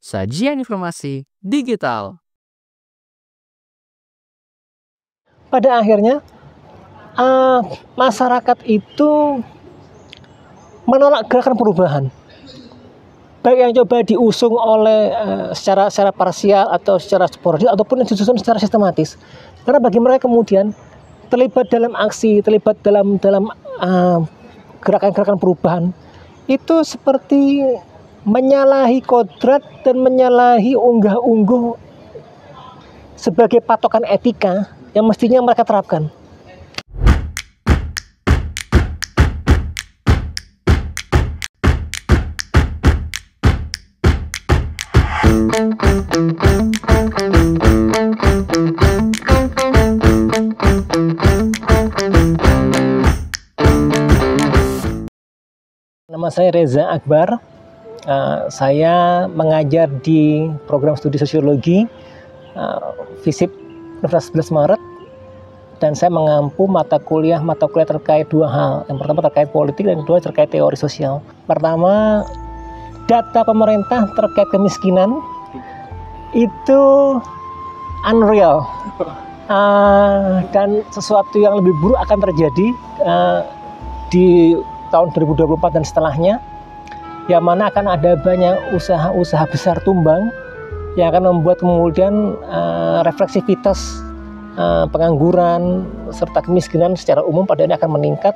Sajian informasi digital. Pada akhirnya masyarakat itu menolak gerakan perubahan, baik yang coba diusung oleh secara parsial atau secara sporadis ataupun yang disusun secara sistematis. Karena bagi mereka kemudian terlibat dalam aksi, terlibat dalam gerakan-gerakan perubahan itu seperti menyalahi kodrat dan menyalahi unggah-ungguh sebagai patokan etika yang mestinya mereka terapkan. Nama saya Reza Akbar. Saya mengajar di program studi sosiologi FISIP Universitas 11 Maret, dan saya mengampu mata kuliah terkait dua hal. Yang pertama terkait politik dan kedua terkait teori sosial. Pertama, data pemerintah terkait kemiskinan itu unreal, dan sesuatu yang lebih buruk akan terjadi di tahun 2024 dan setelahnya, yang mana akan ada banyak usaha-usaha besar tumbang yang akan membuat kemudian refleksivitas pengangguran serta kemiskinan secara umum pada ini akan meningkat,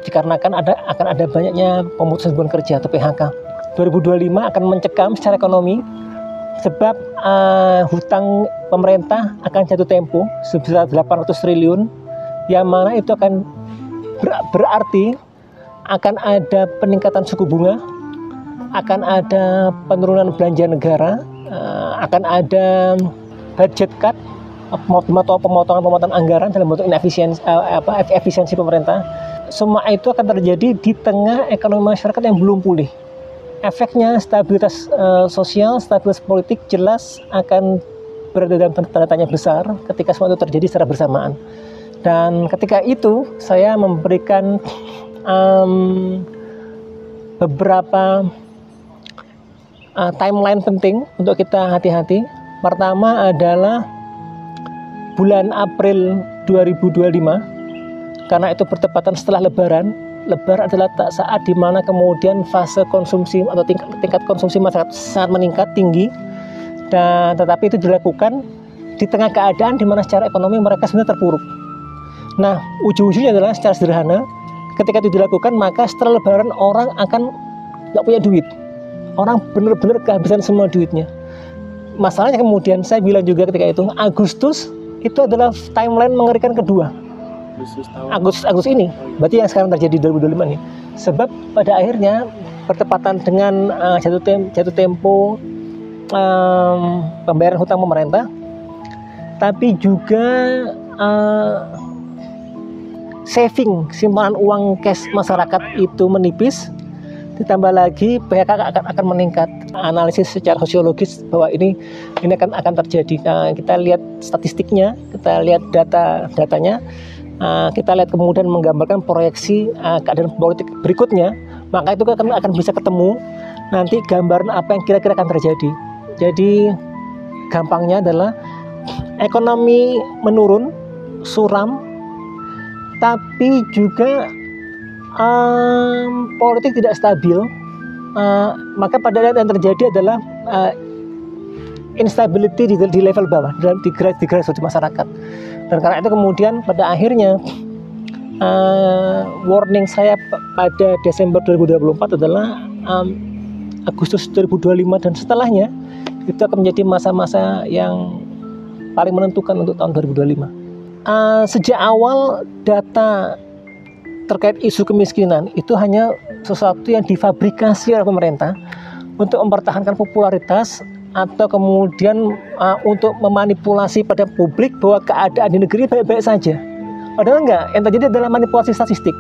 dikarenakan akan ada banyaknya pemutusan hubungan kerja atau PHK. 2025 akan mencekam secara ekonomi sebab hutang pemerintah akan jatuh tempo sebesar 800 triliun, yang mana itu akan berarti akan ada peningkatan suku bunga, akan ada penurunan belanja negara, akan ada budget cut, pemotongan anggaran dalam bentuk efisiensi pemerintah. Semua itu akan terjadi di tengah ekonomi masyarakat yang belum pulih. Efeknya stabilitas sosial, stabilitas politik jelas akan berada dalam tanda tanya besar ketika semua itu terjadi secara bersamaan. Dan ketika itu saya memberikan beberapa timeline penting untuk kita hati-hati. Pertama adalah bulan April 2025, karena itu bertepatan setelah Lebaran. Lebaran adalah saat di mana kemudian fase konsumsi atau tingkat konsumsi masyarakat sangat meningkat tinggi, dan tetapi itu dilakukan di tengah keadaan di mana secara ekonomi mereka sebenarnya terpuruk. Nah, ujung-ujungnya adalah secara sederhana, ketika itu dilakukan maka setelah Lebaran orang akan nggak punya duit. Orang benar-benar kehabisan semua duitnya. Masalahnya kemudian saya bilang juga ketika itu Agustus itu adalah timeline mengerikan kedua. Agustus ini, berarti yang sekarang terjadi di 2025 ini. Sebab pada akhirnya bertepatan dengan jatuh tempo pembayaran hutang pemerintah, tapi juga saving, simpanan uang cash masyarakat itu menipis, ditambah lagi PHK akan meningkat. Analisis secara sosiologis bahwa ini akan terjadi. Kita lihat statistiknya, kita lihat datanya, kita lihat kemudian menggambarkan proyeksi keadaan politik berikutnya, maka itu akan bisa ketemu nanti gambaran apa yang kira-kira akan terjadi. Jadi gampangnya adalah ekonomi menurun, suram, tapi juga politik tidak stabil, maka pada yang terjadi adalah instability di level bawah, di grassroots masyarakat. Dan karena itu kemudian pada akhirnya warning saya pada Desember 2024 adalah Agustus 2025 dan setelahnya itu akan menjadi masa-masa yang paling menentukan untuk tahun 2025. Sejak awal data terkait isu kemiskinan itu hanya sesuatu yang difabrikasi oleh pemerintah untuk mempertahankan popularitas atau kemudian untuk memanipulasi pada publik bahwa keadaan di negeri baik-baik saja. Padahal enggak, yang terjadi adalah manipulasi statistik.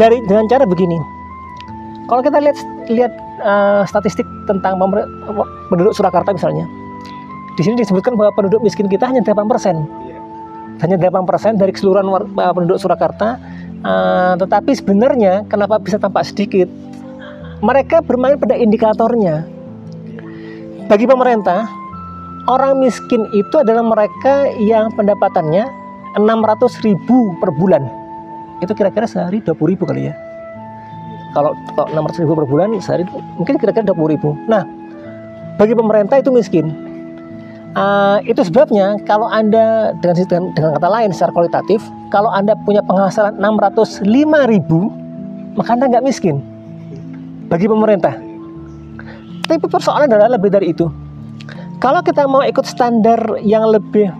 Dengan cara begini, kalau kita lihat statistik tentang penduduk Surakarta misalnya, di sini disebutkan bahwa penduduk miskin kita hanya 8%. Hanya 8% dari keseluruhan penduduk Surakarta. Tetapi sebenarnya kenapa bisa tampak sedikit? mereka bermain pada indikatornya. Bagi pemerintah, orang miskin itu adalah mereka yang pendapatannya 600.000 per bulan. Itu kira-kira sehari 20.000 kali ya. Kalau 600.000 per bulan sehari mungkin kira-kira 20.000. Nah, bagi pemerintah itu miskin. Itu sebabnya kalau Anda dengan kata lain secara kualitatif, kalau Anda punya penghasilan 605.000, maka Anda nggak miskin bagi pemerintah. Tapi persoalannya adalah lebih dari itu. Kalau kita mau ikut standar yang lebih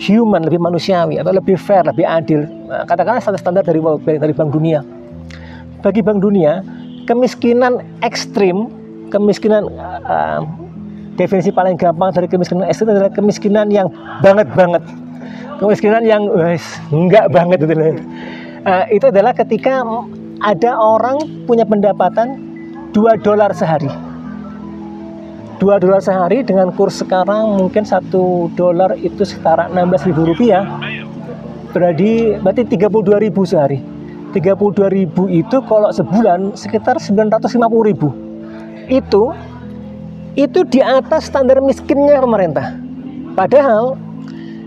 human, lebih manusiawi, atau lebih fair, lebih adil, katakanlah standar dari World Bank, dari Bank Dunia. Bagi Bank Dunia, kemiskinan ekstrim, kemiskinan definisi paling gampang dari kemiskinan ekstrim adalah kemiskinan yang banget, kemiskinan yang enggak banget itu. Itu adalah ketika ada orang punya pendapatan $2 sehari. $2 sehari dengan kurs sekarang mungkin $1 itu setara 16.000 rupiah. Berarti 32.000 sehari. 32.000 itu kalau sebulan sekitar 950.000. Itu di atas standar miskinnya pemerintah. Padahal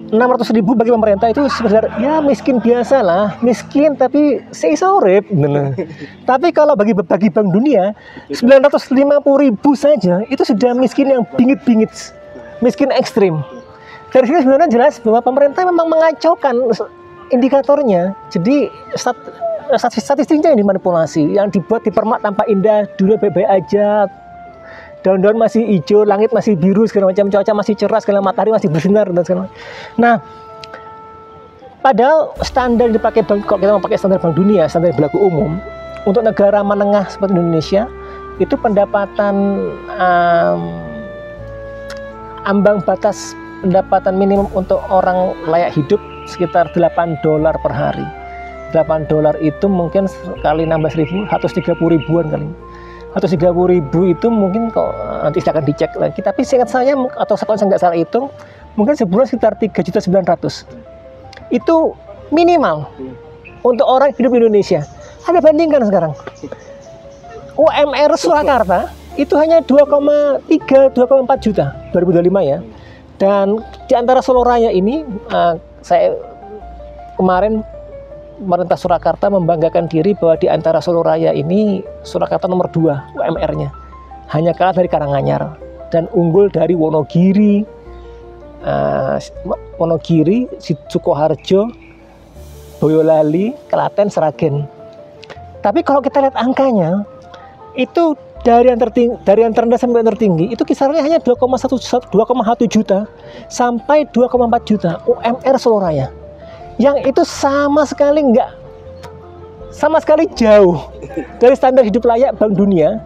600.000 bagi pemerintah itu sekedar ya miskin biasa lah, miskin tapi seisorep. Tapi kalau bagi Bank Dunia 950.000 saja itu sudah miskin yang bingit-bingit, miskin ekstrim. Dari sini sebenarnya jelas bahwa pemerintah memang mengacaukan indikatornya. Jadi statistiknya yang dimanipulasi, yang dibuat dipermak tanpa indah, dunia baik-baik aja. Daun-daun masih hijau, langit masih biru, segala macam, cuaca masih cerah, segala matahari masih bersinar dan segala. Nah, padahal standar yang dipakai bank, kalau kita mau pakai standar Bank Dunia, standar yang berlaku umum untuk negara menengah seperti Indonesia, itu pendapatan ambang batas pendapatan minimum untuk orang layak hidup sekitar $8 per hari. $8 itu mungkin kali 16.000, 130.000-an kali. 130.000 itu mungkin kok nanti akan dicek lagi. Tapi seingat saya atau kalau saya nggak salah hitung, mungkin sebulan sekitar 3.900.000. Itu minimal untuk orang hidup di Indonesia. Anda bandingkan sekarang. UMR Surakarta itu hanya 2,3, 2,4 juta 2025 ya. Dan di antara Solo Raya ini, saya kemarin pemerintah Surakarta membanggakan diri bahwa di antara Solo Raya ini Surakarta nomor 2 UMR-nya, hanya kalah dari Karanganyar dan unggul dari Wonogiri, Sukoharjo, Boyolali, Klaten, Sragen. Tapi kalau kita lihat angkanya, itu dari yang terendah sampai yang tertinggi itu kisarannya hanya 2,1 juta sampai 2,4 juta UMR Solo Raya. Yang itu sama sekali jauh dari standar hidup layak Bank Dunia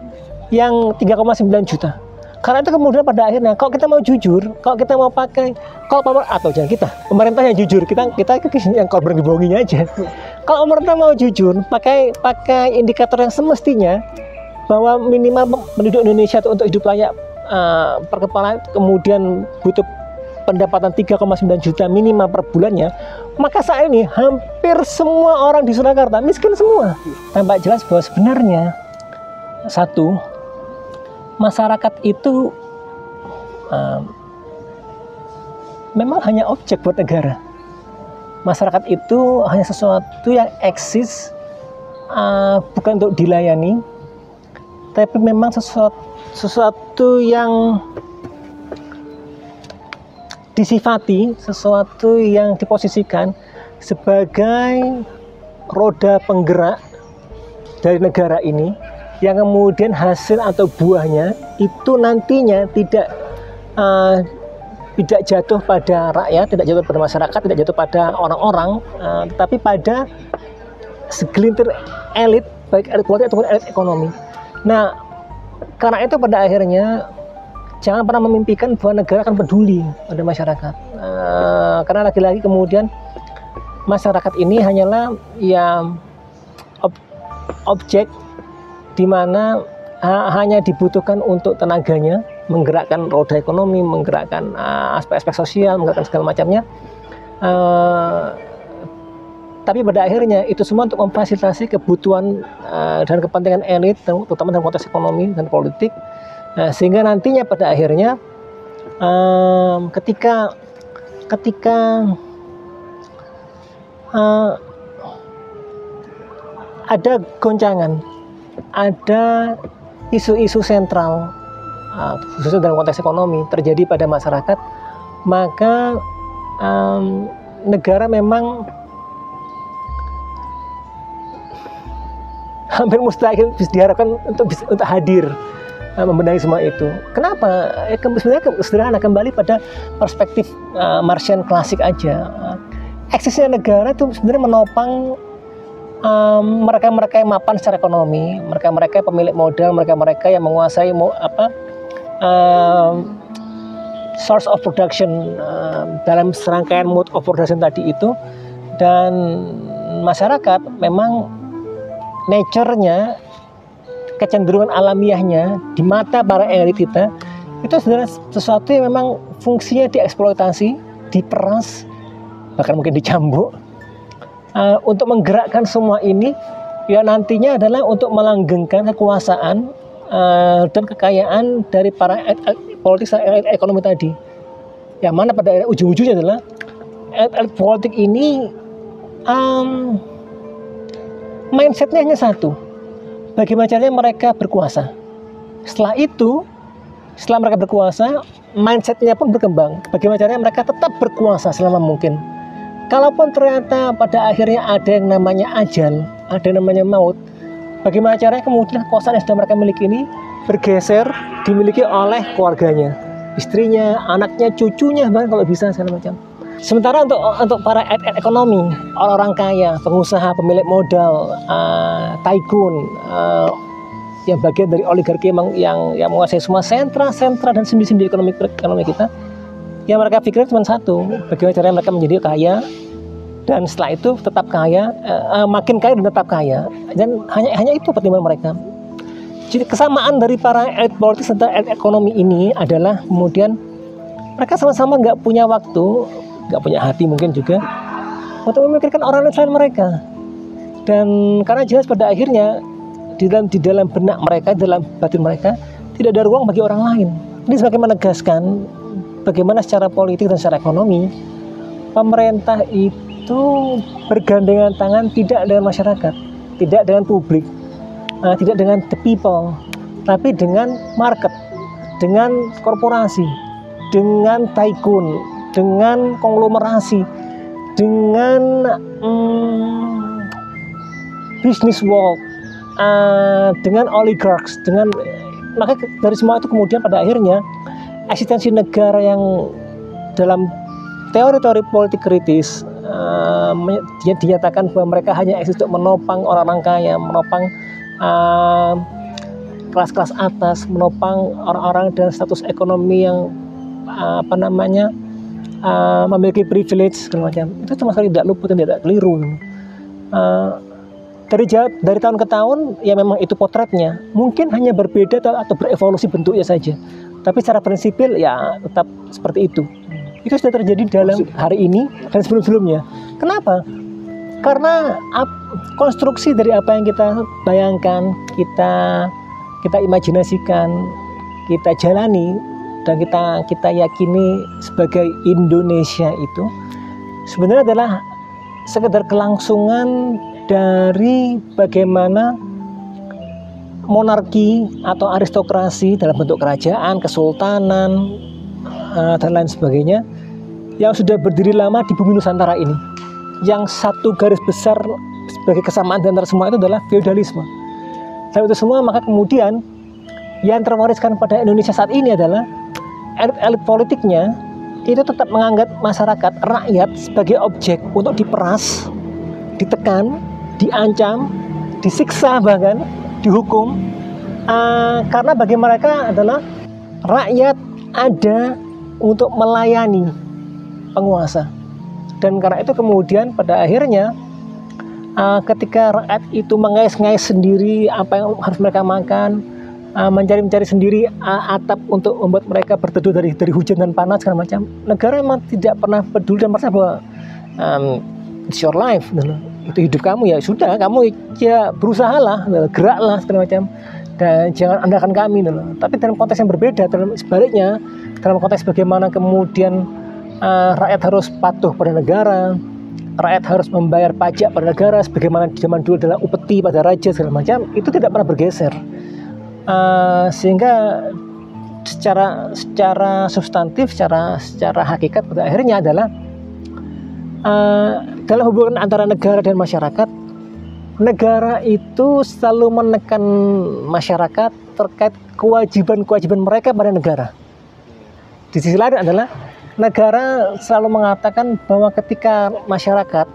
yang 3,9 juta. Karena itu kemudian pada akhirnya kalau kita mau jujur, kalau kita mau pakai pemerintah yang jujur, kita yang korban dibohonginya aja. Kalau pemerintah mau jujur, pakai indikator yang semestinya bahwa minimal penduduk Indonesia untuk hidup layak per kepala kemudian butuh pendapatan 3,9 juta minimal per bulannya, maka saat ini hampir semua orang di Surakarta miskin semua. Tampak jelas bahwa sebenarnya satu, masyarakat itu memang hanya objek buat negara. Masyarakat itu hanya sesuatu yang eksis, bukan untuk dilayani, tapi memang sesuatu yang disifati, sesuatu yang diposisikan sebagai roda penggerak dari negara ini, yang kemudian hasil atau buahnya itu nantinya tidak jatuh pada rakyat, tidak jatuh pada masyarakat, tidak jatuh pada orang-orang, tetapi pada segelintir elit, baik elit politik ataupun elit ekonomi. Nah, karena itu pada akhirnya jangan pernah memimpikan bahwa negara akan peduli pada masyarakat, karena lagi-lagi kemudian masyarakat ini hanyalah objek di mana hanya dibutuhkan untuk tenaganya, menggerakkan roda ekonomi, menggerakkan aspek-aspek sosial, menggerakkan segala macamnya. Tapi pada akhirnya itu semua untuk memfasilitasi kebutuhan dan kepentingan elit, terutama dalam konteks ekonomi dan politik. Sehingga nantinya pada akhirnya ketika ada goncangan, ada isu-isu sentral, khususnya dalam konteks ekonomi terjadi pada masyarakat, maka negara memang hampir mustahil diharapkan untuk hadir membenahi semua itu. Kenapa? Sebenarnya sederhana, kembali pada perspektif Marxian klasik aja. Eksisnya negara itu sebenarnya menopang mereka-mereka yang mapan secara ekonomi, mereka-mereka pemilik modal, mereka-mereka yang menguasai source of production dalam serangkaian mode of production tadi itu. Dan masyarakat memang nature-nya, kecenderungan alamiahnya di mata para elit kita itu sebenarnya sesuatu yang memang fungsinya dieksploitasi, diperas, bahkan mungkin dicambuk untuk menggerakkan semua ini. Ya nantinya adalah untuk melanggengkan kekuasaan dan kekayaan dari para politik dan ekonomi tadi, yang mana pada ujung-ujungnya adalah elit politik ini mindsetnya hanya satu: bagaimana caranya mereka berkuasa. Setelah mereka berkuasa, mindsetnya pun berkembang. Bagaimana caranya mereka tetap berkuasa selama mungkin. Kalaupun ternyata pada akhirnya ada yang namanya ajal, ada yang namanya maut, bagaimana caranya kemudian kekuasaan yang sudah mereka miliki ini bergeser, dimiliki oleh keluarganya, istrinya, anaknya, cucunya, bahkan kalau bisa segala macam. Sementara untuk para ekonomi, orang-orang kaya, pengusaha, pemilik modal, tycoon, yang bagian dari oligarki yang menguasai semua sentra dan sendi-sendi ekonomi kita, yang mereka pikir cuma satu: bagaimana caranya mereka menjadi kaya, dan setelah itu tetap kaya, makin kaya dan tetap kaya, dan hanya itu pertimbangan mereka. Jadi kesamaan dari para elit politik serta elit ekonomi ini adalah kemudian mereka sama-sama nggak punya waktu, nggak punya hati mungkin juga untuk memikirkan orang lain selain mereka. Dan karena jelas pada akhirnya di dalam benak mereka, dalam batin mereka tidak ada ruang bagi orang lain. Ini sebagai menegaskan bagaimana secara politik dan secara ekonomi pemerintah itu bergandengan tangan tidak dengan masyarakat, tidak dengan publik, tidak dengan the people, tapi dengan market, dengan korporasi, dengan tycoon, dengan konglomerasi, dengan business world, dengan oligarchs, maka dari semua itu kemudian pada akhirnya eksistensi negara yang dalam teori-teori politik kritis dinyatakan bahwa mereka hanya eksis untuk menopang orang-orang kaya, menopang kelas-kelas atas, menopang orang-orang dengan status ekonomi yang memiliki privilege segala macam. Itu sama sekali tidak luput dan tidak keliru. Dari tahun ke tahun ya memang itu potretnya, mungkin hanya berbeda atau berevolusi bentuknya saja, tapi secara prinsipil ya tetap seperti itu. Itu sudah terjadi dalam hari ini dan sebelum-sebelumnya. Kenapa? Karena konstruksi dari apa yang kita bayangkan, kita imajinasikan, kita jalani, dan kita yakini sebagai Indonesia itu sebenarnya adalah sekedar kelangsungan dari bagaimana monarki atau aristokrasi dalam bentuk kerajaan, kesultanan, dan lain sebagainya yang sudah berdiri lama di bumi Nusantara ini. Yang satu garis besar sebagai kesamaan di antara semua itu adalah feodalisme. Dalam itu semua, maka kemudian yang terwariskan pada Indonesia saat ini adalah elit politiknya itu tetap menganggap masyarakat, rakyat sebagai objek untuk diperas, ditekan, diancam, disiksa, bahkan dihukum, karena bagi mereka adalah rakyat ada untuk melayani penguasa. Dan karena itu kemudian pada akhirnya ketika rakyat itu mengais-ngais sendiri apa yang harus mereka makan, mencari sendiri atap untuk membuat mereka berteduh dari hujan dan panas segala macam, negara memang tidak pernah peduli dan merasa bahwa it's your life, itu hidup kamu, ya sudah, kamu ya berusahalah, geraklah segala macam, dan jangan andalkan kami. Tapi dalam konteks yang berbeda, sebaliknya, dalam konteks bagaimana kemudian rakyat harus patuh pada negara, rakyat harus membayar pajak pada negara, sebagaimana di zaman dulu adalah upeti pada raja segala macam, itu tidak pernah bergeser. Sehingga secara substantif, secara hakikat pada akhirnya adalah dalam hubungan antara negara dan masyarakat, negara itu selalu menekan masyarakat terkait kewajiban-kewajiban mereka pada negara. Di sisi lain adalah negara selalu mengatakan bahwa ketika masyarakat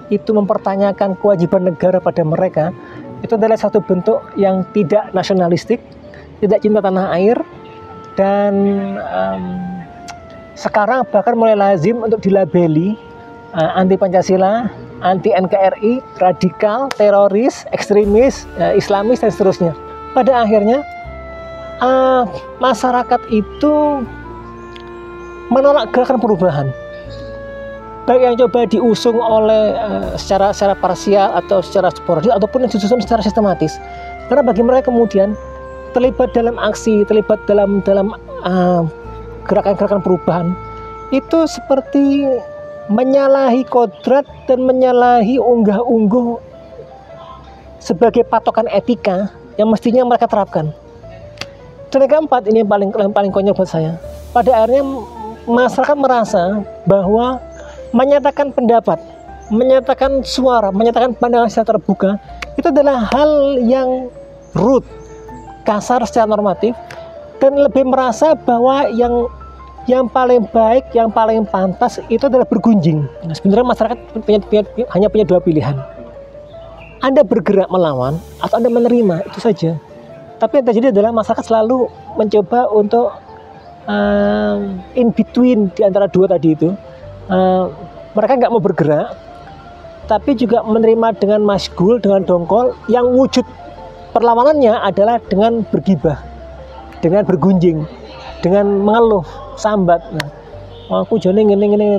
itu mempertanyakan kewajiban negara pada mereka, itu adalah satu bentuk yang tidak nasionalistik, tidak cinta tanah air, dan sekarang bahkan mulai lazim untuk dilabeli anti Pancasila, anti NKRI, radikal, teroris, ekstremis, Islamis, dan seterusnya. Pada akhirnya masyarakat itu menolak gerakan perubahan, baik yang coba diusung oleh secara parsial atau secara sporadis, ataupun yang disusun secara sistematis. Karena bagi mereka kemudian terlibat dalam aksi, terlibat dalam gerakan-gerakan perubahan itu seperti menyalahi kodrat dan menyalahi unggah-ungguh sebagai patokan etika yang mestinya mereka terapkan. Dan yang keempat, ini yang paling konyol buat saya, pada akhirnya masyarakat merasa bahwa menyatakan pendapat, menyatakan suara, menyatakan pandangan secara terbuka itu adalah hal yang rude, kasar secara normatif, dan lebih merasa bahwa yang paling baik, yang paling pantas itu adalah bergunjing. Nah, sebenarnya masyarakat hanya punya dua pilihan. Anda bergerak melawan atau Anda menerima, itu saja. Tapi yang terjadi adalah masyarakat selalu mencoba untuk in between di antara dua tadi itu. Mereka nggak mau bergerak, tapi juga menerima dengan masgul, dengan dongkol, yang wujud perlawanannya adalah dengan bergibah, dengan bergunjing, dengan mengeluh, sambat. Nah, aku jone ngene.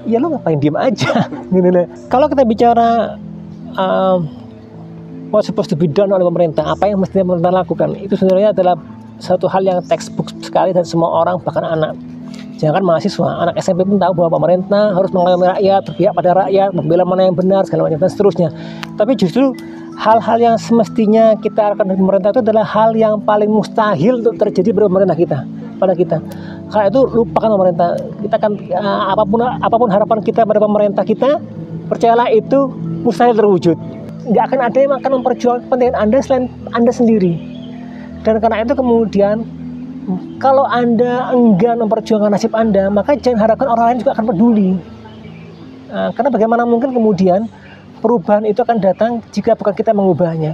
Ya lo ngapain diem aja? Kalau kita bicara what's supposed to be done oleh pemerintah, apa yang mestinya pemerintah lakukan, itu sebenarnya adalah satu hal yang textbook sekali dan semua orang, bahkan anak. Jangan mahasiswa, anak SMP pun tahu bahwa pemerintah harus mengayomi rakyat, berpihak pada rakyat, membela mana yang benar, segala macam dan seterusnya. Tapi justru hal-hal yang semestinya kita lakukan dari pemerintah itu adalah hal yang paling mustahil untuk terjadi pada pemerintah pada kita. Karena itu lupakan pemerintah. Kita kan apapun harapan kita pada pemerintah kita, percayalah itu mustahil terwujud. Nggak akan ada yang akan memperjuangkan kepentingan Anda selain Anda sendiri. Dan karena itu kemudian, kalau Anda enggan memperjuangkan nasib Anda, maka jangan harapkan orang lain juga akan peduli. Karena bagaimana mungkin kemudian perubahan itu akan datang jika bukan kita mengubahnya.